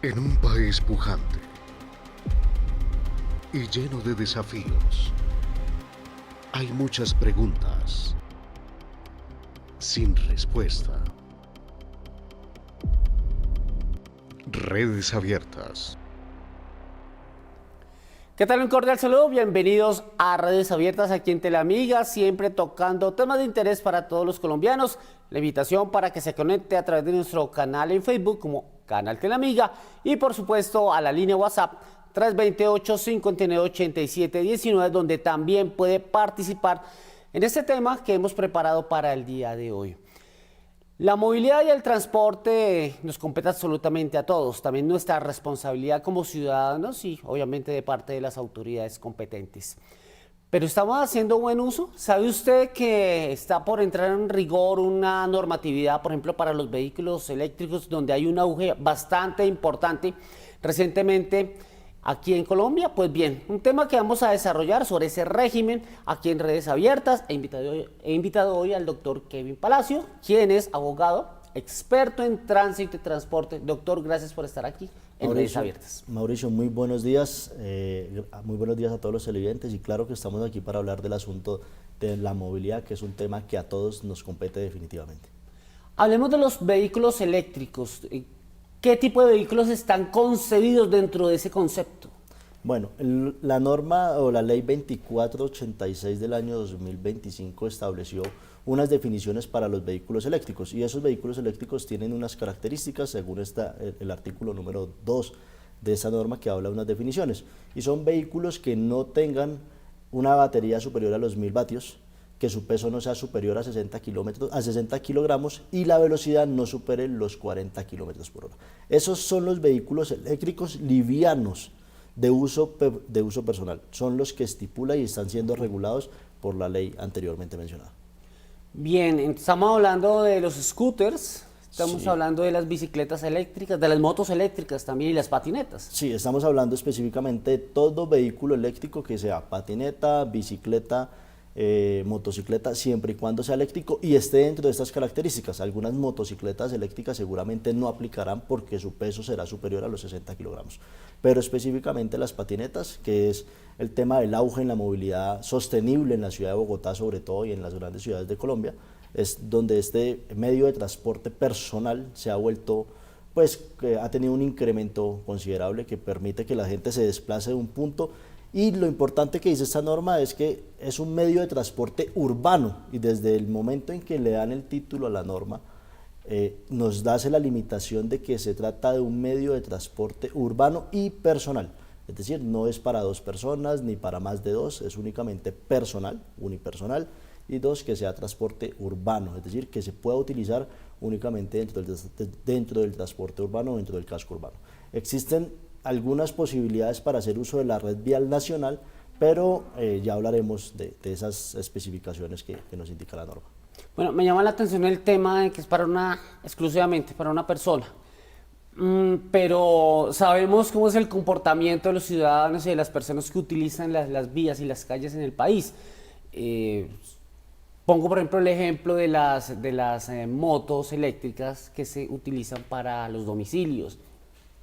En un país pujante y lleno de desafíos, hay muchas preguntas sin respuesta. Redes abiertas. ¿Qué tal? Un cordial saludo, bienvenidos a Redes Abiertas aquí en Teleamiga, siempre tocando temas de interés para todos los colombianos. La invitación para que se conecte a través de nuestro canal en Facebook como Canal Teleamiga y por supuesto a la línea WhatsApp 328-5987-19, donde también puede participar en este tema que hemos preparado para el día de hoy. La movilidad y el transporte nos compete absolutamente a todos, también nuestra responsabilidad como ciudadanos y obviamente de parte de las autoridades competentes. Pero ¿estamos haciendo buen uso? ¿Sabe usted que está por entrar en rigor una normatividad, por ejemplo, para los vehículos eléctricos, donde hay un auge bastante importante recientemente aquí en Colombia? Pues bien, un tema que vamos a desarrollar sobre ese régimen aquí en Redes Abiertas. He invitado hoy al doctor Kevin Palacio, quien es abogado, experto en tránsito y transporte. Doctor, gracias por estar aquí en Redes Abiertas. Mauricio, muy buenos días a todos los televidentes y claro que estamos aquí para hablar del asunto de la movilidad, que es un tema que a todos nos compete definitivamente. Hablemos de los vehículos eléctricos. ¿Qué tipo de vehículos están concebidos dentro de ese concepto? Bueno, la norma o la ley 2486 del año 2025 estableció unas definiciones para los vehículos eléctricos y esos vehículos eléctricos tienen unas características según el artículo número 2 de esa norma que habla de unas definiciones y son vehículos que no tengan una batería superior a los 1000 vatios, que su peso no sea superior a 60 kilogramos y la velocidad no supere los 40 kilómetros por hora. Esos son los vehículos eléctricos livianos de uso personal, son los que estipula y están siendo regulados por la ley anteriormente mencionada. Bien, estamos hablando de los scooters, estamos hablando de las bicicletas eléctricas, de las motos eléctricas también y las patinetas. Sí, estamos hablando específicamente de todo vehículo eléctrico que sea patineta, bicicleta, motocicleta, siempre y cuando sea eléctrico y esté dentro de estas características. Algunas motocicletas eléctricas seguramente no aplicarán porque su peso será superior a los 60 kilogramos, pero específicamente las patinetas, que es el tema del auge en la movilidad sostenible en la ciudad de Bogotá sobre todo y en las grandes ciudades de Colombia, es donde este medio de transporte personal se ha vuelto, pues ha tenido un incremento considerable que permite que la gente se desplace de un punto. Y lo importante que dice esta norma es que es un medio de transporte urbano y desde el momento en que le dan el título a la norma nos hace la limitación de que se trata de un medio de transporte urbano y personal. Es decir, no es para dos personas ni para más de dos, es únicamente personal, unipersonal, y dos, que sea transporte urbano, es decir, que se pueda utilizar únicamente dentro del transporte urbano o dentro del casco urbano. Existen algunas posibilidades para hacer uso de la red vial nacional, pero ya hablaremos de esas especificaciones que nos indica la norma. Bueno, me llama la atención el tema de que es exclusivamente para una persona, pero sabemos cómo es el comportamiento de los ciudadanos y de las personas que utilizan las vías y las calles en el país. Pongo por ejemplo el ejemplo de las motos eléctricas que se utilizan para los domicilios.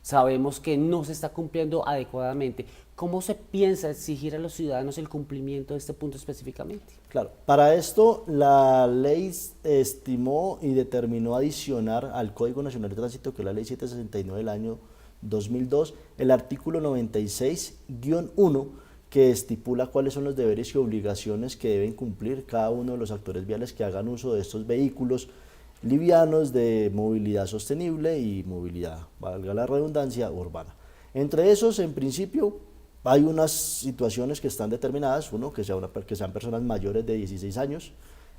Sabemos que no se está cumpliendo adecuadamente. ¿Cómo se piensa exigir a los ciudadanos el cumplimiento de este punto específicamente? Claro, para esto la ley estimó y determinó adicionar al Código Nacional de Tránsito, que es la ley 769 del año 2002, el artículo 96-1, que estipula cuáles son los deberes y obligaciones que deben cumplir cada uno de los actores viales que hagan uso de estos vehículos livianos de movilidad sostenible y movilidad, valga la redundancia, urbana. Entre esos, en principio, hay unas situaciones que están determinadas, uno, que sean personas mayores de 16 años,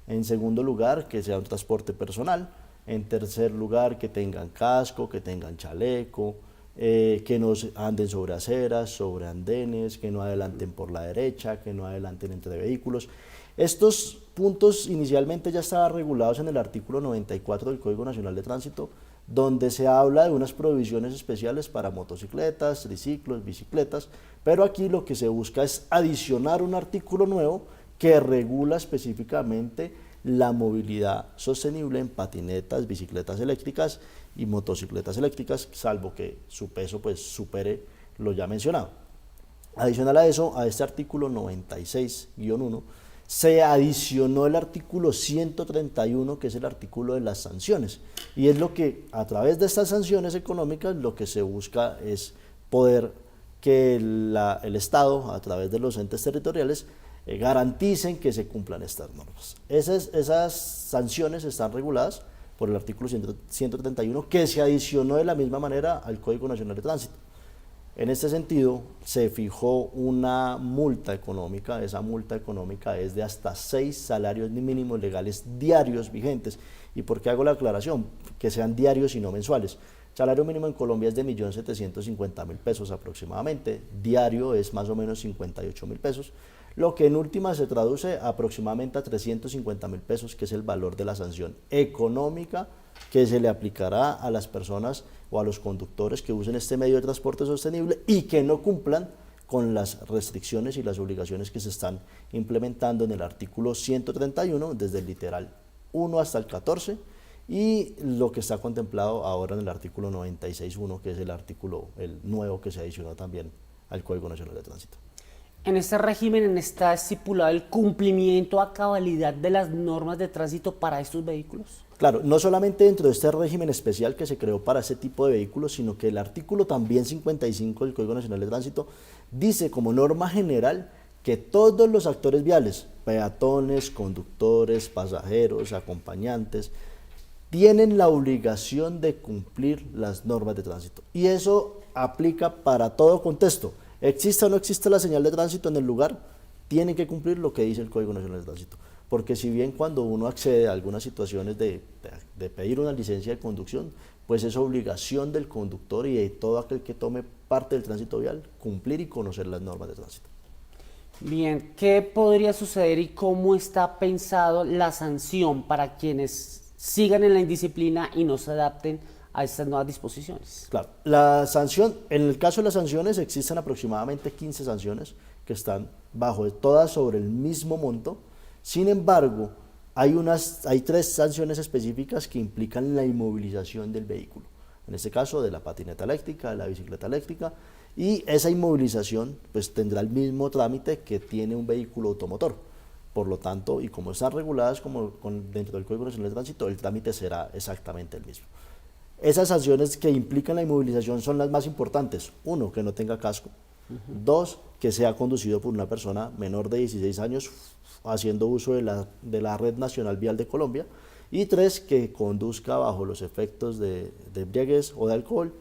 en segundo lugar, que sea un transporte personal, en tercer lugar, que tengan casco, que tengan chaleco, que no anden sobre aceras, sobre andenes, que no adelanten por la derecha, que no adelanten entre vehículos. Estos puntos inicialmente ya estaban regulados en el artículo 94 del Código Nacional de Tránsito, donde se habla de unas provisiones especiales para motocicletas, triciclos, bicicletas, pero aquí lo que se busca es adicionar un artículo nuevo que regula específicamente la movilidad sostenible en patinetas, bicicletas eléctricas y motocicletas eléctricas, salvo que su peso pues supere lo ya mencionado. Adicional a eso, a este artículo 96-1, se adicionó el artículo 131, que es el artículo de las sanciones. Y es lo que, a través de estas sanciones económicas, lo que se busca es poder que el Estado, a través de los entes territoriales, garanticen que se cumplan estas normas. Esas sanciones están reguladas por el artículo 131, que se adicionó de la misma manera al Código Nacional de Tránsito. En este sentido, se fijó una multa económica. Esa multa económica es de hasta 6 salarios mínimos legales diarios vigentes. ¿Y por qué hago la aclaración? Que sean diarios y no mensuales. El salario mínimo en Colombia es de 1.750.000 pesos aproximadamente, diario es más o menos 58.000 pesos, lo que en última se traduce aproximadamente a 350.000 pesos, que es el valor de la sanción económica que se le aplicará a las personas o a los conductores que usen este medio de transporte sostenible y que no cumplan con las restricciones y las obligaciones que se están implementando en el artículo 131, desde el literal 1 hasta el 14, y lo que está contemplado ahora en el artículo 96.1, que es el nuevo que se adicionó también al Código Nacional de Tránsito. En este régimen está estipulado el cumplimiento a cabalidad de las normas de tránsito para estos vehículos. Claro, no solamente dentro de este régimen especial que se creó para ese tipo de vehículos, sino que el artículo también 55 del Código Nacional de Tránsito dice como norma general que todos los actores viales, peatones, conductores, pasajeros, acompañantes, tienen la obligación de cumplir las normas de tránsito. Y eso aplica para todo contexto. Exista o no exista la señal de tránsito en el lugar, tienen que cumplir lo que dice el Código Nacional de Tránsito. Porque si bien cuando uno accede a algunas situaciones de pedir una licencia de conducción, pues es obligación del conductor y de todo aquel que tome parte del tránsito vial cumplir y conocer las normas de tránsito. Bien, ¿qué podría suceder y cómo está pensado la sanción para quienes sigan en la indisciplina y no se adapten a estas nuevas disposiciones? Claro, la sanción, en el caso de las sanciones existen aproximadamente 15 sanciones que están todas sobre el mismo monto. Sin embargo, hay 3 sanciones específicas que implican la inmovilización del vehículo. En este caso, de la patineta eléctrica, de la bicicleta eléctrica, y esa inmovilización pues tendrá el mismo trámite que tiene un vehículo automotor. Por lo tanto, y como están reguladas dentro del Código Nacional de Tránsito, el trámite será exactamente el mismo. Esas sanciones que implican la inmovilización son las más importantes. 1, que no tenga casco. 2, que sea conducido por una persona menor de 16 años haciendo uso de la Red Nacional Vial de Colombia. Y 3, que conduzca bajo los efectos de embriaguez o de alcohol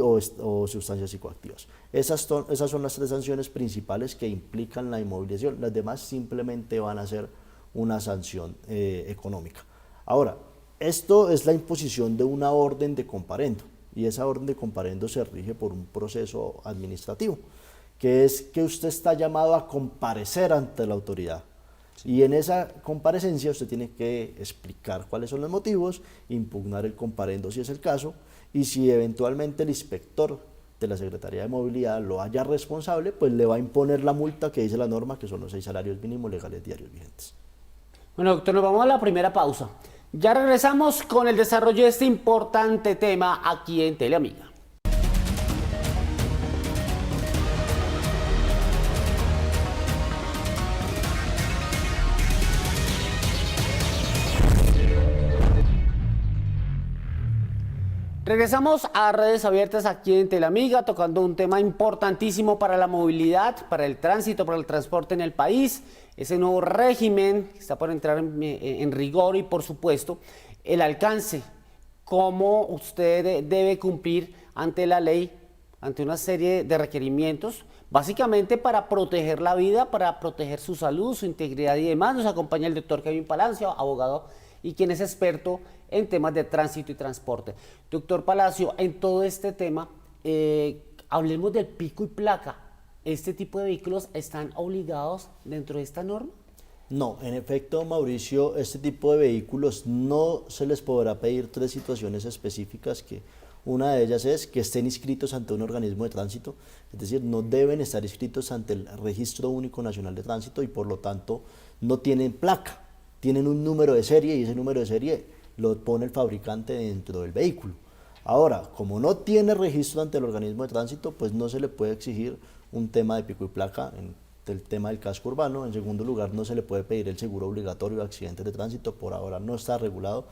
o sustancias psicoactivas. Esas son las 3 sanciones principales que implican la inmovilización. Las demás simplemente van a ser una sanción económica. Ahora, esto es la imposición de una orden de comparendo, y esa orden de comparendo se rige por un proceso administrativo, que es que usted está llamado a comparecer ante la autoridad. Sí. Y en esa comparecencia usted tiene que explicar cuáles son los motivos, impugnar el comparendo si es el caso, y si eventualmente el inspector de la Secretaría de Movilidad lo haya responsable, pues le va a imponer la multa que dice la norma, que son los 6 salarios mínimos legales diarios vigentes. Bueno, doctor, nos vamos a la primera pausa. Ya regresamos con el desarrollo de este importante tema aquí en Teleamiga. Regresamos a Redes Abiertas aquí en Teleamiga, tocando un tema importantísimo para la movilidad, para el tránsito, para el transporte en el país. Ese nuevo régimen que está por entrar en rigor y, por supuesto, el alcance, cómo usted debe cumplir ante la ley, ante una serie de requerimientos, básicamente para proteger la vida, para proteger su salud, su integridad y demás. Nos acompaña el doctor Kevin Palacio, abogado y quien es experto en temas de tránsito y transporte. Doctor Palacio, en todo este tema, hablemos del pico y placa. ¿Este tipo de vehículos están obligados dentro de esta norma? No, en efecto, Mauricio, este tipo de vehículos no se les podrá pedir 3 situaciones específicas, que una de ellas es que estén inscritos ante un organismo de tránsito, es decir, no deben estar inscritos ante el Registro Único Nacional de Tránsito y por lo tanto no tienen placa. tienen un número de serie y ese número de serie lo pone el fabricante dentro del vehículo. Ahora, como no tiene registro ante el organismo de tránsito, pues no se le puede exigir un tema de pico y placa en el tema del casco urbano. En segundo lugar, no se le puede pedir el seguro obligatorio de accidentes de tránsito, por ahora no está regulado.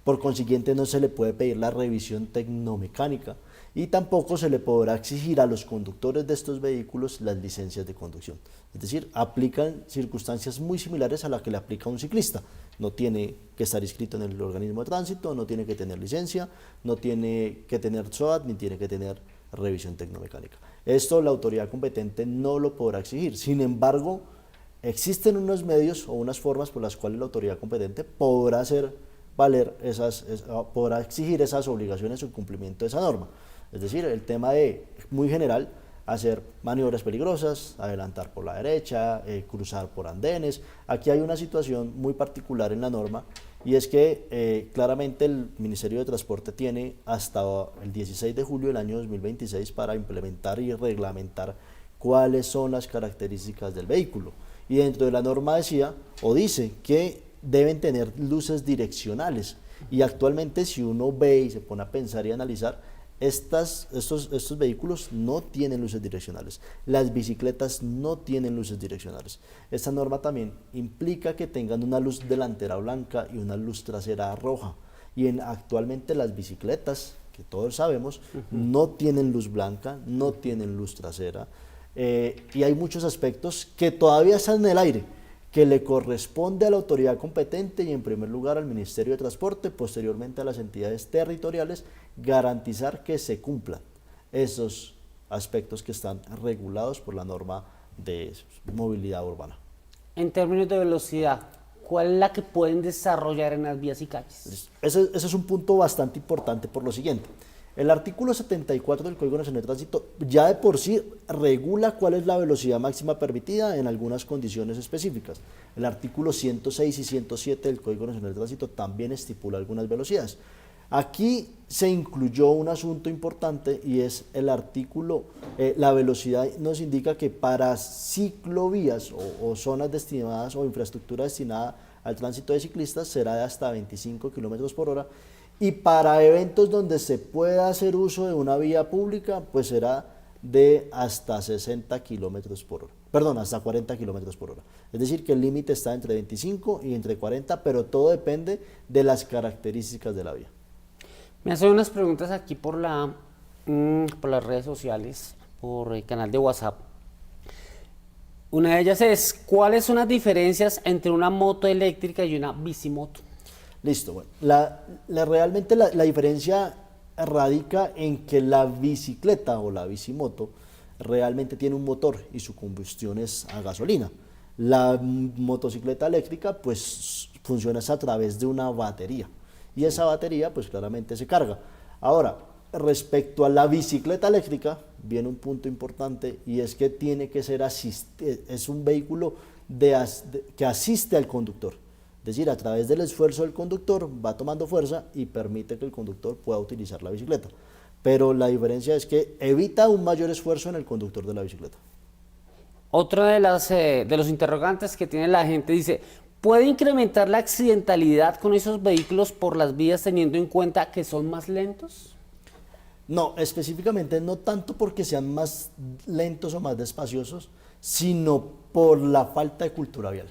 Por consiguiente, no se le puede pedir la revisión tecnomecánica y tampoco se le podrá exigir a los conductores de estos vehículos las licencias de conducción. Es decir, aplican circunstancias muy similares a las que le aplica a un ciclista. No tiene que estar inscrito en el organismo de tránsito, no tiene que tener licencia, no tiene que tener SOAT, ni tiene que tener revisión tecnomecánica. Esto la autoridad competente no lo podrá exigir. Sin embargo, existen unos medios o unas formas por las cuales la autoridad competente podrá hacer valer podrá exigir esas obligaciones o cumplimiento de esa norma. Es decir, el tema de, muy general, hacer maniobras peligrosas, adelantar por la derecha, cruzar por andenes. Aquí hay una situación muy particular en la norma y es que claramente el Ministerio de Transporte tiene hasta el 16 de julio del año 2026 para implementar y reglamentar cuáles son las características del vehículo. Y dentro de la norma decía o dice que deben tener luces direccionales y actualmente si uno ve y se pone a pensar y analizar, estos vehículos no tienen luces direccionales, las bicicletas no tienen luces direccionales. Esta norma también implica que tengan una luz delantera blanca y una luz trasera roja y actualmente las bicicletas, que todos sabemos, no tienen luz blanca, no tienen luz trasera y hay muchos aspectos que todavía están en el aire, que le corresponde a la autoridad competente y en primer lugar al Ministerio de Transporte, posteriormente a las entidades territoriales, garantizar que se cumplan esos aspectos que están regulados por la norma de movilidad urbana. En términos de velocidad, ¿cuál es la que pueden desarrollar en las vías y calles? Ese es un punto bastante importante por lo siguiente. El artículo 74 del Código Nacional de Tránsito ya de por sí regula cuál es la velocidad máxima permitida en algunas condiciones específicas. El artículo 106 y 107 del Código Nacional de Tránsito también estipula algunas velocidades. Aquí se incluyó un asunto importante y es el artículo, la velocidad nos indica que para ciclovías o zonas destinadas o infraestructura destinada al tránsito de ciclistas será de hasta 25 kilómetros por hora. Y para eventos donde se pueda hacer uso de una vía pública, pues será de hasta 60 kilómetros por hora. Perdón, hasta 40 kilómetros por hora. Es decir, que el límite está entre 25 y entre 40, pero todo depende de las características de la vía. Me hacen unas preguntas aquí por las redes sociales, por el canal de WhatsApp. Una de ellas es, ¿cuáles son las diferencias entre una moto eléctrica y una bicimoto? Listo, bueno, realmente la diferencia radica en que la bicicleta o la bicimoto realmente tiene un motor y su combustión es a gasolina. La motocicleta eléctrica pues funciona a través de una batería y esa batería pues claramente se carga. Ahora, respecto a la bicicleta eléctrica viene un punto importante y es que tiene que ser es un vehículo que asiste al conductor. Es decir, a través del esfuerzo del conductor va tomando fuerza y permite que el conductor pueda utilizar la bicicleta. Pero la diferencia es que evita un mayor esfuerzo en el conductor de la bicicleta. Otra de los interrogantes que tiene la gente dice, ¿puede incrementar la accidentalidad con esos vehículos por las vías teniendo en cuenta que son más lentos? No, específicamente no tanto porque sean más lentos o más despaciosos, sino por la falta de cultura vial.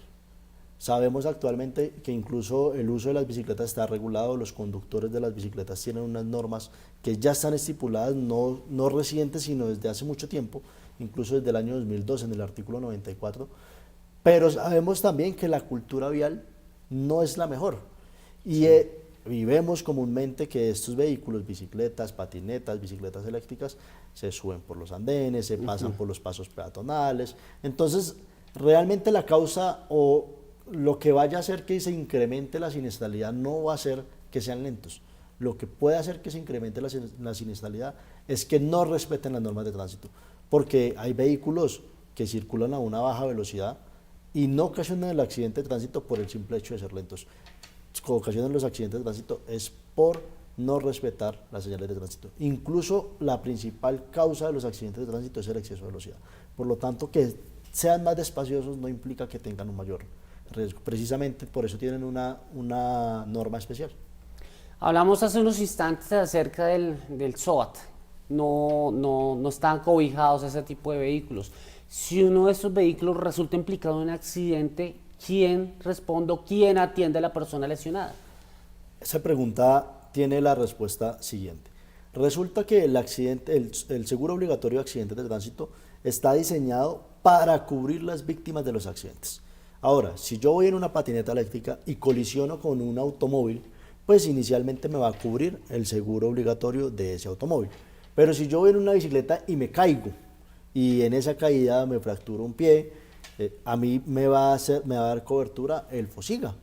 Sabemos actualmente que incluso el uso de las bicicletas está regulado, los conductores de las bicicletas tienen unas normas que ya están estipuladas, no recientes, sino desde hace mucho tiempo, incluso desde el año 2002 en el artículo 94, pero sabemos también que la cultura vial no es la mejor y vemos comúnmente que estos vehículos, bicicletas, patinetas, bicicletas eléctricas, se suben por los andenes, se pasan por los pasos peatonales, entonces realmente la causa o lo que vaya a hacer que se incremente la siniestralidad no va a ser que sean lentos. Lo que puede hacer que se incremente la siniestralidad es que no respeten las normas de tránsito, porque hay vehículos que circulan a una baja velocidad y no ocasionan el accidente de tránsito por el simple hecho de ser lentos. Ocasionan los accidentes de tránsito es por no respetar las señales de tránsito. Incluso la principal causa de los accidentes de tránsito es el exceso de velocidad. Por lo tanto, que sean más despaciosos no implica que tengan un mayor Precisamente por eso tienen una norma especial. Hablamos hace unos instantes acerca del SOAT. No están cobijados ese tipo de vehículos. Si uno de esos vehículos resulta implicado en un accidente, ¿quién responde o quién atiende a la persona lesionada? Esa pregunta tiene la respuesta siguiente. Resulta que el seguro obligatorio de accidentes de tránsito está diseñado para cubrir las víctimas de los accidentes. Ahora, si yo voy en una patineta eléctrica y colisiono con un automóvil, pues inicialmente me va a cubrir el seguro obligatorio de ese automóvil. Pero si yo voy en una bicicleta y me caigo y en esa caída me fracturo un pie, a mí me va a dar cobertura el FOSIGA.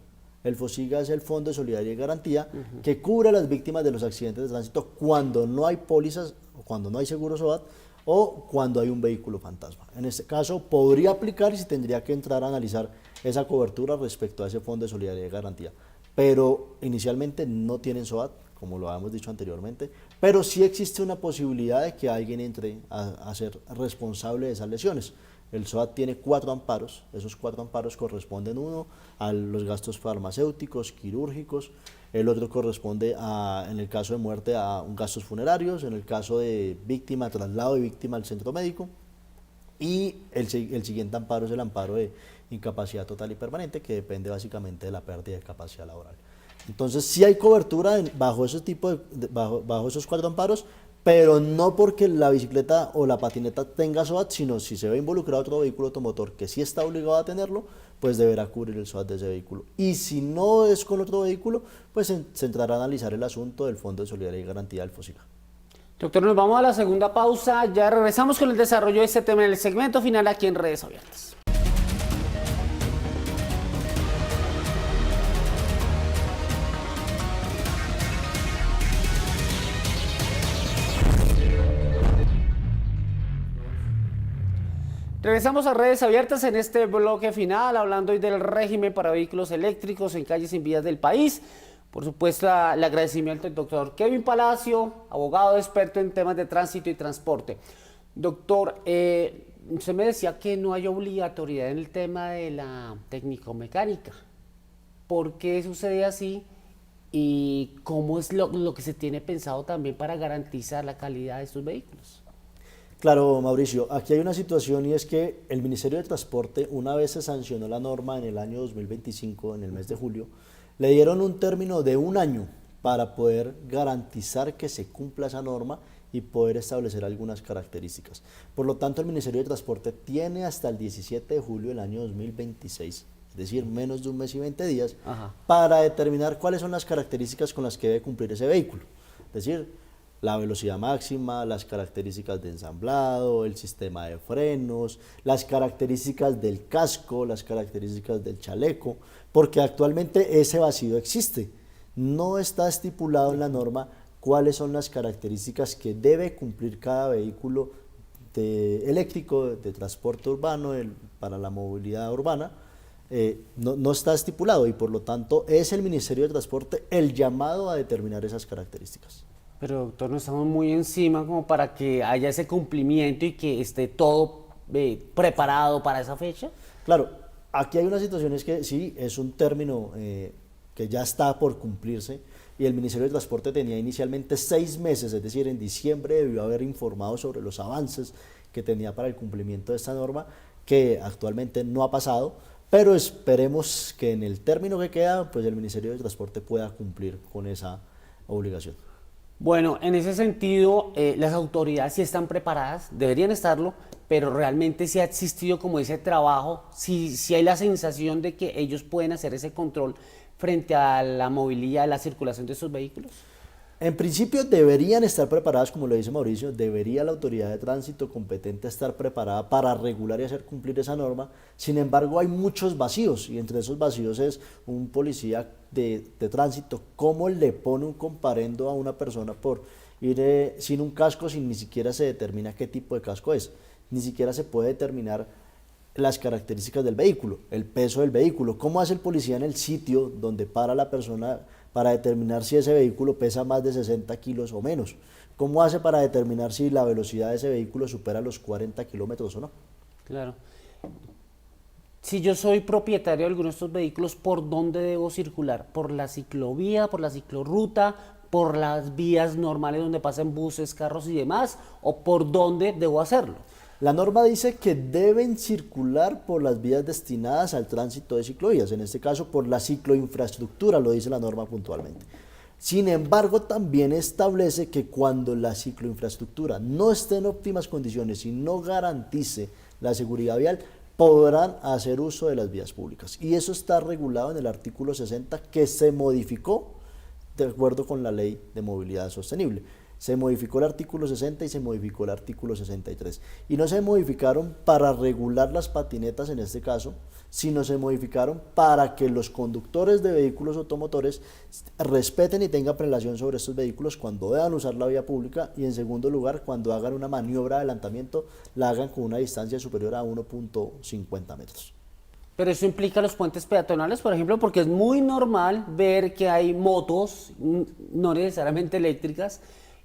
El FOSIGA es el Fondo de Solidaridad y Garantía que cubre a las víctimas de los accidentes de tránsito cuando no hay pólizas, o cuando no hay seguro SOAT o cuando hay un vehículo fantasma. En este caso podría aplicar y se tendría que entrar a analizar esa cobertura respecto a ese Fondo de Solidaridad y Garantía. Pero inicialmente no tienen SOAT, como lo habíamos dicho anteriormente, pero sí existe una posibilidad de que alguien entre a ser responsable de esas lesiones. El SOAT tiene 4 amparos, esos 4 amparos corresponden uno a los gastos farmacéuticos, quirúrgicos, el otro corresponde en el caso de muerte a gastos funerarios, en el caso de víctima, traslado de víctima al centro médico, y el siguiente amparo es el amparo de incapacidad total y permanente, que depende básicamente de la pérdida de capacidad laboral. Entonces sí hay cobertura bajo bajo esos 4 amparos, pero no porque la bicicleta o la patineta tenga SOAT, sino si se ve involucrado otro vehículo automotor que sí está obligado a tenerlo, pues deberá cubrir el SOAT de ese vehículo. Y si no es con otro vehículo, pues se entrará a analizar el asunto del Fondo de Solidaridad y Garantía del FOSIGA. Doctor, nos vamos a la segunda pausa. Ya regresamos con el desarrollo de este tema en el segmento final aquí en Redes Abiertas. Regresamos a Redes Abiertas en este bloque final, hablando hoy del régimen para vehículos eléctricos en calles y vías del país. Por supuesto, el agradecimiento al doctor Kevin Palacio, abogado experto en temas de tránsito y transporte. Doctor, usted me decía que no hay obligatoriedad en el tema de la técnico-mecánica. ¿Por qué sucede así? ¿Y cómo es lo que se tiene pensado también para garantizar la calidad de estos vehículos? Claro, Mauricio, aquí hay una situación y es que el Ministerio de Transporte, una vez se sancionó la norma en el año 2025, en el mes de julio, le dieron un término de 1 año para poder garantizar que se cumpla esa norma y poder establecer algunas características. Por lo tanto, el Ministerio de Transporte tiene hasta el 17 de julio del año 2026, es decir, menos de 1 mes y 20 días, para determinar cuáles son las características con las que debe cumplir ese vehículo. Es decir, la velocidad máxima, las características de ensamblado, el sistema de frenos, las características del casco, las características del chaleco, porque actualmente ese vacío existe. No está estipulado en la norma cuáles son las características que debe cumplir cada vehículo eléctrico de transporte urbano para la movilidad urbana. No está estipulado y por lo tanto es el Ministerio de Transporte el llamado a determinar esas características. Pero doctor, no estamos muy encima como para que haya ese cumplimiento y que esté todo preparado para esa fecha. Claro, aquí hay una situación es que sí, es un término que ya está por cumplirse y el Ministerio de Transporte tenía inicialmente 6 meses, es decir, en diciembre debió haber informado sobre los avances que tenía para el cumplimiento de esta norma, que actualmente no ha pasado, pero esperemos que en el término que queda, pues el Ministerio de Transporte pueda cumplir con esa obligación. Bueno, en ese sentido, las autoridades sí están preparadas, deberían estarlo, pero realmente sí ha existido como ese trabajo, sí hay la sensación de que ellos pueden hacer ese control frente a la movilidad, la circulación de esos vehículos. En principio deberían estar preparadas, como lo dice Mauricio, debería la autoridad de tránsito competente estar preparada para regular y hacer cumplir esa norma. Sin embargo, hay muchos vacíos y entre esos vacíos es un policía de tránsito, ¿cómo le pone un comparendo a una persona por ir sin un casco si ni siquiera se determina qué tipo de casco es? Ni siquiera se puede determinar las características del vehículo, el peso del vehículo. ¿Cómo hace el policía en el sitio donde para la persona para determinar si ese vehículo pesa más de 60 kilos o menos? ¿Cómo hace para determinar si la velocidad de ese vehículo supera los 40 kilómetros o no? Claro. Si yo soy propietario de alguno de estos vehículos, ¿por dónde debo circular? ¿Por la ciclovía, por la ciclorruta, por las vías normales donde pasan buses, carros y demás? ¿O por dónde debo hacerlo? La norma dice que deben circular por las vías destinadas al tránsito de ciclovías, en este caso por la cicloinfraestructura, lo dice la norma puntualmente. Sin embargo, también establece que cuando la cicloinfraestructura no esté en óptimas condiciones y no garantice la seguridad vial, podrán hacer uso de las vías públicas. Y eso está regulado en el artículo 60, que se modificó de acuerdo con la Ley de Movilidad Sostenible. Se modificó el artículo 60 y se modificó el artículo 63. Y no se modificaron para regular las patinetas en este caso, sino se modificaron para que los conductores de vehículos automotores respeten y tengan prelación sobre estos vehículos cuando deban usar la vía pública, y en segundo lugar, cuando hagan una maniobra de adelantamiento, la hagan con una distancia superior a 1.50 metros. Pero eso implica los puentes peatonales, por ejemplo, porque es muy normal ver que hay motos, no necesariamente eléctricas,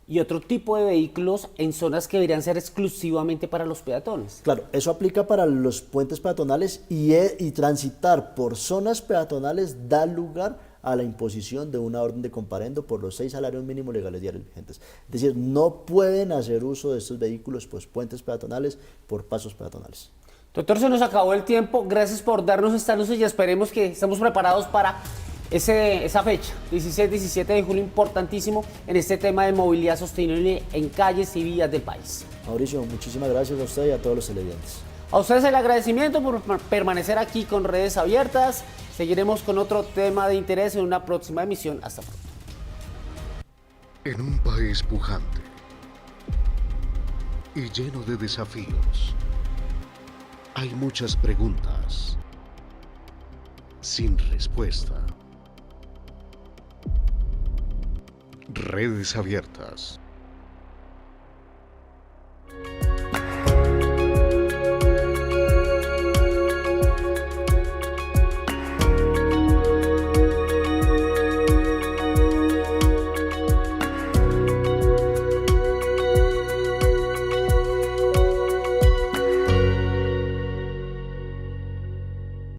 y otro tipo de vehículos en zonas que deberían ser exclusivamente para los peatones. Claro, eso aplica para los puentes peatonales y transitar por zonas peatonales da lugar a la imposición de una orden de comparendo por los 6 salarios mínimos legales diarios vigentes. Es decir, no pueden hacer uso de estos vehículos, pues puentes peatonales, por pasos peatonales. Doctor, se nos acabó el tiempo. Gracias por darnos esta luz y esperemos que estemos preparados para esa fecha, 16-17 de julio, importantísimo en este tema de movilidad sostenible en calles y vías del país. Mauricio, muchísimas gracias a usted y a todos los televidentes. A ustedes el agradecimiento por permanecer aquí con Redes Abiertas. Seguiremos con otro tema de interés en una próxima emisión. Hasta pronto. En un país pujante y lleno de desafíos, hay muchas preguntas sin respuesta. Redes Abiertas.